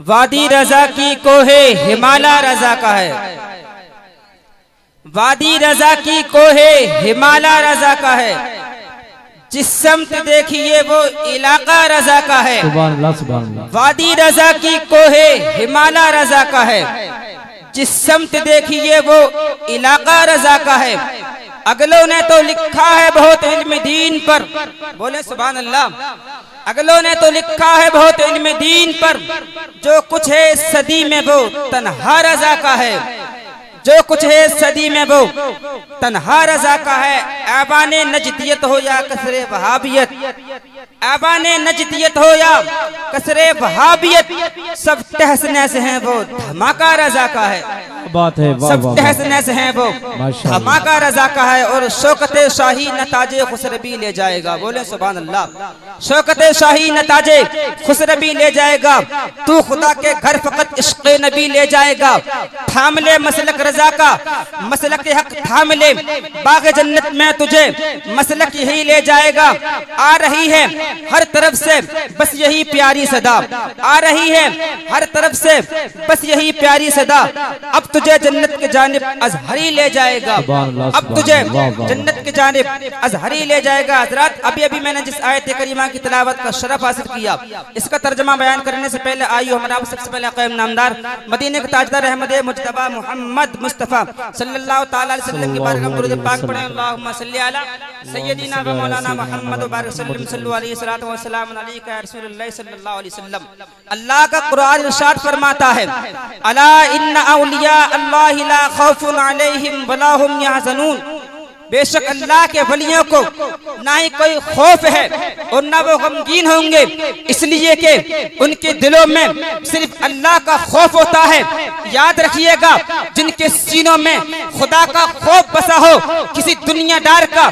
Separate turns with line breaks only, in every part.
وادی رضا کی کوہ ہمالا رضا کا ہے، وادی رضا کی کوہ ہمالا رضا کا ہے، جس سمت دیکھیے وہ علاقہ رضا کا ہے۔
سبحان اللہ سبحان اللہ۔
وادی رضا کی کوہ ہمالا رضا کا ہے، جس سمت دیکھیے وہ علاقہ رضا کا ہے۔ اگلوں نے تو لکھا ہے بہت علم دین پر، بولے سبحان اللہ۔ اگلوں نے تو لکھا ہے بہت علم دین پر، جو کچھ ہے صدی میں وہ تنہا رضا کا ہے، جو کچھ ہے صدی میں وہ تنہا رضا کا ہے۔ ایوان نجدیت ہو یا کسر وہابیت، ایوان نجدیت ہو یا کسر وہابیت، سب تحس نحس ہیں وہ دھماکہ رضا کا ہے،
بات ہے، واہ
سب
واہ
تحس نحس ہیں وہ دھماکہ رضا کا ہے۔ اور شوکت شاہی نتاج خسروی لے جائے گا، بولے سبحان اللہ۔ شوکت شاہی نتاج خسروی لے جائے گا، تو خدا کے گھر فقط عشق نبی لے جائے گا۔ تھام لے مسلک رضا کا، مسلک حق تھام لے، باغ جنت میں تجھے مسلک یہی لے جائے گا۔ آ رہی ہے ہر طرف سے بس یہی پیاری صدا، آ رہی ہے ہر طرف سے بس یہی پیاری صدا، اب تجھے جنت کی جانب ازہری لے جائے گا، اب تجھے جنت کی جانب ازہری لے جائے گا۔ حضرات ابھی میں نے جس آیت کریمہ کی تلاوت کا شرف حاصل کیا، اس کا ترجمہ بیان کرنے سے پہلے آئیو ہمارا سب سے پہلے قائم نامدار مدینہ کے تاجدار احمد مجتبی محمد مصطفیٰ صلی اللہ تعالی علیہ وسلم کی بارگاہ میں درود پاک پڑھیں۔ اللہم صلی علی سیدنا و مولانا محمد وبارک وسلم، صلو علیہ الصلوۃ والسلام علیک یا رسول اللہ صلی اللہ علیہ وسلم۔ اللہ کا قرآن ارشاد فرماتا ہے، الا ان اولیاء اللہ لا خوف علیہم ولا هم يحزنون، بے شک اللہ کے ولیوں کو نہ ہی کوئی خوف ہے اور نہ وہ غمگین ہوں گے، اس لیے کہ ان کے دلوں میں صرف اللہ کا خوف ہوتا ہے۔ یاد رکھیے گا، جن کے سینوں میں خدا کا خوف بسا ہو، کسی دنیا دار کا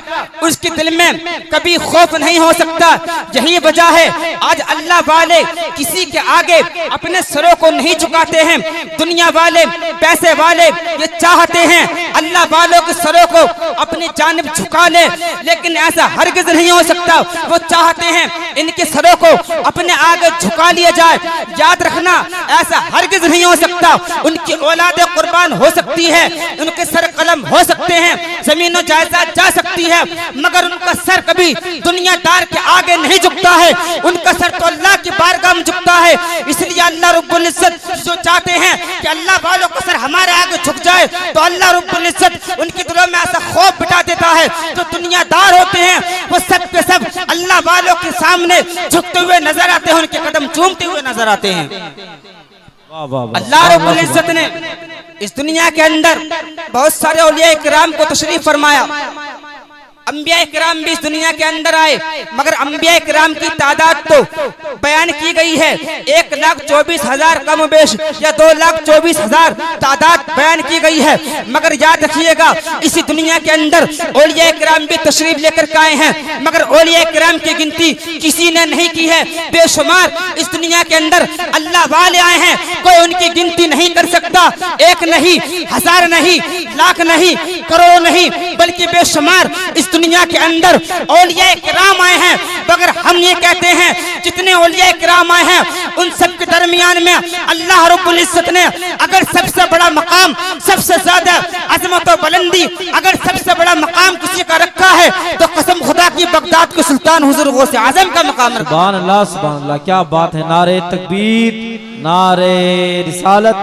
اس کے دل میں کبھی خوف نہیں ہو سکتا۔ یہی وجہ ہے آج اللہ والے کسی کے آگے اپنے سروں کو نہیں جھکاتے ہیں۔ دنیا والے، پیسے والے یہ چاہتے ہیں اللہ والوں کے سروں کو اپنی جانب جھکا لے، لیکن ایسا ہرگز نہیں ہو سکتا۔ وہ چاہتے ہیں ان کے سروں کو اپنے آگے جھکا لیا جائے۔ یاد رکھنا، ایسا ہرگز نہیں ہو سکتا۔ ان کی اولاد قربان ہو سکتی ہے، ان کے سر قلم ہو سکتے ہیں، زمین و جائیداد جا سکتی ہے، مگر ان کا سر کبھی دنیا دار کے آگے نہیں جھکتا ہے۔ ان کا سر تو اللہ کی بارگاہ میں جھکتا ہے۔ اس لیے اللہ رب العزت جو چاہتے ہیں کہ اللہ والوں کا سر ہمارے آگے جھک جائے، تو اللہ رب العزت ان کے دلوں میں ایسا خوف بٹا دیتا ہے۔ جو دنیا دار ہوتے ہیں وہ سب کے سب اللہ والوں کے سامنے جھکتے ہوئے نظر آتے ہیں، ان کے قدم چومتے ہوئے نظر آتے ہیں۔ اللہ رب العزت نے اس دنیا کے اندر بہت سارے اولیاء کرام کو تشریف فرمایا۔ انبیاء کرام بھی اس دنیا کے اندر آئے، مگر انبیاء کرام کی تعداد تو بیان کی گئی ہے 1,24,000 کم و بیش یا 2,24,000 تعداد بیان کی گئی ہے۔ مگر یاد رکھیے گا، اسی دنیا کے اندر اولیاء کرام بھی تشریف لے کر آئے ہیں، مگر اولیاء کرام کی گنتی کسی نے نہیں کی ہے۔ بے شمار اس دنیا کے اندر اللہ والے آئے ہیں، کوئی ان کی گنتی نہیں کر سکتا۔ ایک نہیں، ہزار نہیں، لاکھ نہیں، کروڑ نہیں، بلکہ بے شمار اس دنیا کے اندر اولیاء کرام آئے ہیں۔ مگر ہم یہ کہتے ہیں جتنے اولیاء کرام آئے ہیں ان سب کے درمیان میں اللہ رب العزت نے اگر سب سے بڑا مقام، سب سے زیادہ عظمت و بلندی، اگر سب سے بڑا مقام کسی کا رکھا ہے تو قسم خدا کی بغداد کے سلطان حضور غوث اعظم کا مقام رکھا۔
سبحان اللہ سبحان اللہ، کیا بات ہے۔ نعرہ تکبیر، نعرہ رسالت،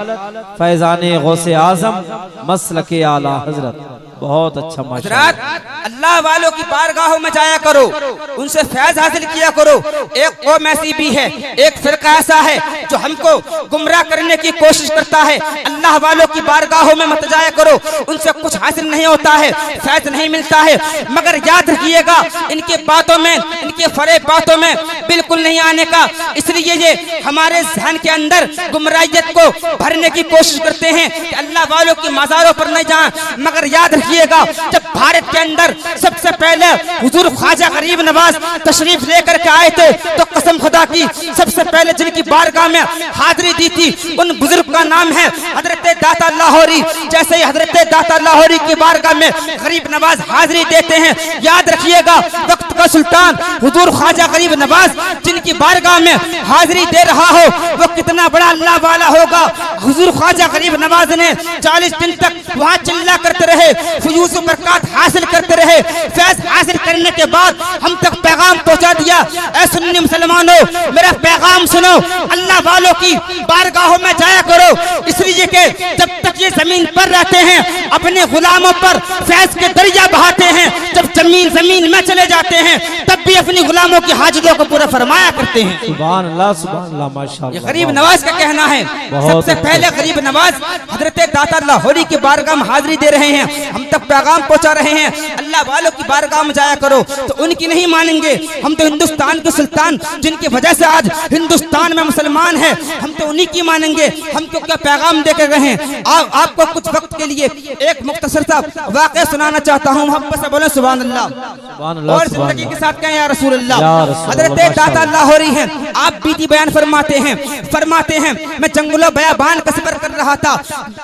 فیضان غوث اعظم، مسلک اعلیٰ حضرت، بہت اچھا ماشاءاللہ۔
حضرات اللہ والوں کی بارگاہوں میں جایا کرو، ان سے فیض حاصل کیا کرو۔ ایک قوم ایسی بھی ہے، ایک فرقہ ایسا ہے جو ہم کو گمراہ کرنے کی کوشش کرتا ہے۔ اللہ والوں کی بارگاہوں میں مت جایا کرو، ان سے کچھ حاصل نہیں ہوتا ہے، فیض نہیں ملتا ہے۔ مگر یاد رکھیے گا، ان کی باتوں میں، ان کے فریب باتوں میں بالکل نہیں آنے کا۔ اس لیے یہ ہمارے ذہن کے اندر گمراہیت کو بھرنے کی کوشش کرتے ہیں کہ اللہ والوں کی مزاروں پر نہ جائیں۔ مگر یاد رکھیے گا، جب بھارت کے اندر سب سے پہلے حضور خواجہ غریب نواز تشریف لے کر کے آئے تھے تو قسم خدا کی سب سے پہلے جن کی بارگاہ میں حاضری دی تھی ان بزرگ کا نام ہے حضرت داتا لاہوری. جیسے ہی حضرت داتا لاہوری کی بارگاہ میں غریب نواز حاضری دیتے ہیں, یاد رکھیے گا وقت کا سلطان حضور خواجہ غریب نواز جن کی بارگاہ میں حاضری دے رہا ہو وہ کتنا بڑا اللہ والا ہوگا. حضور خواجہ غریب نواز نے 40 دن تک وہاں چلا کرتے رہے, فیوز و برکات حاصل کرتے رہے. فیض حاصل کرنے کے بعد ہم تک پیغام پہنچا دیا. اے سنی مسلمانوں میرا پیغام سنو, اللہ والوں کی بارگاہوں میں جایا کرو, اس لیے کہ جب تک یہ زمین پر رہتے ہیں اپنے غلاموں پر فیض کے دریا بہاتے ہیں, جب زمین میں چلے جاتے ہیں تب بھی اپنی غلاموں کی حاجتوں کو پورا فرمایا کرتے ہیں.
سبحان اللہ ماشاءاللہ.
یہ غریب نواز کا کہنا ہے. سب سے پہلے غریب نواز حضرت داتا لاہوری کی بارگاہ میں حاضری دے رہے ہیں, ہم تک پیغام پہنچا رہے ہیں اللہ والوں کی بارگاہ میں جایا کرو. تو ان کی نہیں مانیں گے, ہم تو ہندوستان کے سلطان جن کی وجہ سے آج ہندوستان میں مسلمان ہیں ہم تو انہی کی مانیں گے. ہم کو کیا پیغام دے کر رہے ہیں. آپ کو کچھ وقت کے لیے ایک مختصر سا واقعہ سنانا چاہتا ہوں, محبت سے بولیں سبحان اللہ اور زندگی کے ساتھ کہیں یا رسول اللہ. حضرت داتا لاہوری ہیں, آپ بیتی بیان فرماتے ہیں میں جنگلوں بیابان کا سفر کر رہا تھا,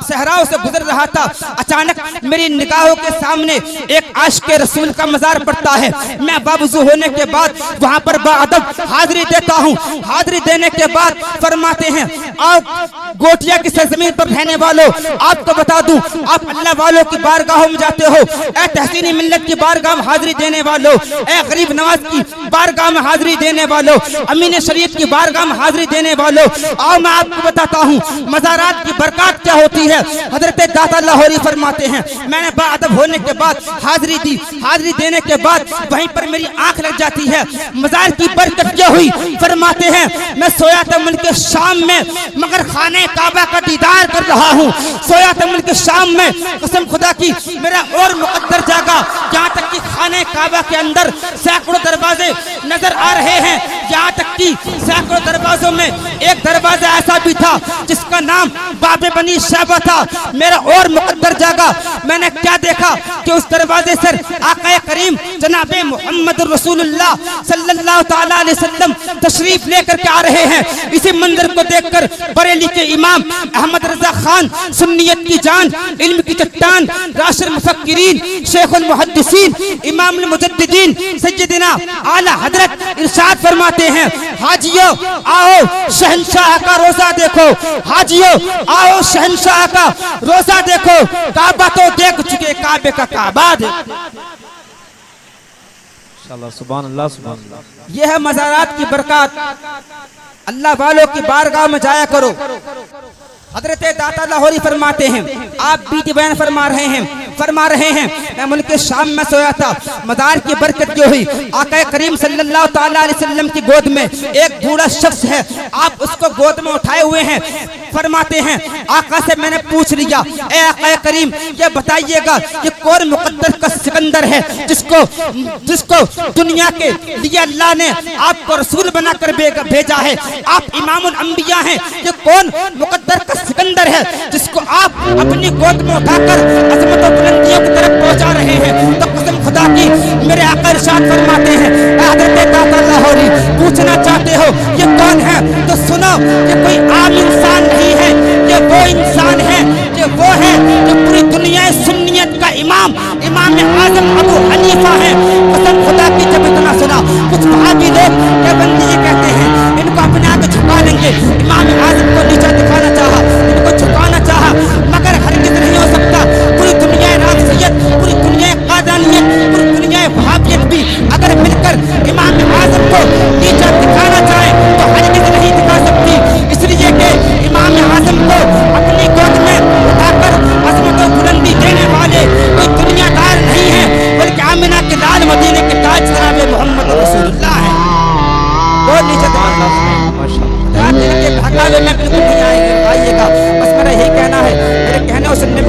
صحراؤں سے گزر رہا تھا, اچانک میری نگاہوں کے سامنے ایک عاشق رسول کا مزار پڑتا ہے. میں باوضو ہونے کے بعد وہاں پر باادب حاضری دیتا ہوں. حاضری دینے کے بعد فرماتے ہیں آپ گوٹیا کی سرزمین پر رہنے والوں آپ کو بتا دوں آپ اللہ والوں کی بارگاہوں میں جاتے ہو. اے تحسینی ملت کی بارگاہ میں حاضری دینے والوں, اے غریب نواز کی بارگاہ میں حاضری دینے والوں, امین شریعت کی بارگاہ میں حاضری دینے والوں, آؤ میں آپ کو بتاتا ہوں مزارات کی برکات کیا ہوتی ہے. حضرت داتا لاہوری فرماتے ہیں میں نے باادب ہونے کے بعد حاضری دی. حاضری دینے کے بعد وہیں پر میری آنکھ لگ جاتی ہے. مزار کی برکت کیا ہوئی, فرماتے ہیں میں سویا تھا ملک شام میں مگر خانہ کعبہ کا دیدار کر رہا ہوں. سویا تھا ملک شام میں, قسم خدا کی میرا اور مقدر جاگا, یہاں تک کہ خانہ کعبہ کے اندر سینکڑوں دروازے نظر آ رہے ہیں. یہاں تک کہ سینکڑوں دروازوں میں ایک دروازہ ایسا بھی تھا جس کا نام باب بنی شیبہ تھا. میرا اور مقدر جاگا, میں نے کیا دیکھا کہ اس دروازے سے آقا کریم جناب محمد رسول اللہ صلی اللہ تعالی علیہ وسلم تشریف لے کر کے آ رہے ہیں. اسی منظر کو دیکھ کر بریلی کے امام احمد رضا خان سنیت کی جان, علم کی چٹان, راشد مفکرین, شیخ المحدثین, امام المجددین سیدنا اعلی حضرت ارشاد فرماتے ہیں حاجیو آؤ شہنشاہ کا روزہ دیکھو, حاجیو آؤ شہنشاہ کا روزہ دیکھو, کعبہ تو دیکھ چکے کعبے کا کعبہ دیکھو.
سبحان اللہ.
یہ ہے مزارات کی برکات. اللہ والوں کی بارگاہ میں جایا کرو. حضرت داتا لاہوری فرماتے ہیں آپ بیتی بیان فرما رہے ہیں میں ملک شام میں سویا تھا, مزار کی برکت جو ہوئی آقا کریم صلی اللہ تعالی علیہ وسلم کی گود میں ایک بوڑھا شخص ہے, آپ اس کو گود میں اٹھائے ہوئے ہیں. فرماتے ہیں آقا سے میں نے پوچھ لیا اے آقا کریم یہ بتائیے گا کہ کون مقدس کا سکندر ہے جس کو دنیا کے لیے اللہ نے آپ کو رسول بنا کر بھیجا ہے, آپ امام الانبیاء ہیں, یہ کون مقدس کا سکندر ہے جس کو آپ اپنی گود میں اٹھا کر عظمت و بلندیوں کی طرف پہنچا رہے ہیں. تو قسم خدا کی میرے آقا ارشاد فرماتے ہیں حضرت داتا لاہوری پوچھنا چاہتے ہو یہ کون ہے تو سنو, یہ کوئی عام انسان نہیں ہے, یہ وہ انسان ہے, یہ وہ ہے جو پوری دنیا سنیت کا امام اعظم ابو حنیفہ ہے. قسم خدا کی جب اتنا سنا کچھ وہابی لوگ یہ بندی یہ کہتے ہیں ان کو اپنے آگے جھکا لیں گے. امام اعظم کو نیچا دکھانا چاہا, ان کو جھکانا چاہا, مگر ہرگز نہیں ہو سکتا. پوری دنیا رافضیت, پوری دنیا قادیانیت, پوری دنیا وہابیت بھی اگر مل کر امام اعظم کو نیچا دکھانا چاہے تو ہرگز نہیں دکھا سکتی. اس لیے کہ امام اعظم کو اپنی گود میں اٹھا کر عظمت و بلندی دینے والے کوئی دنیا دار نہیں ہے بلکہ آمنہ کے لال مدینے کے تاج جناب محمد رسول اللہ ہے. وہ نیچے بھگاوے میں بالکل نہیں آئیے گا. بس میرا یہی کہنا ہے, میرے کہنے اور سننے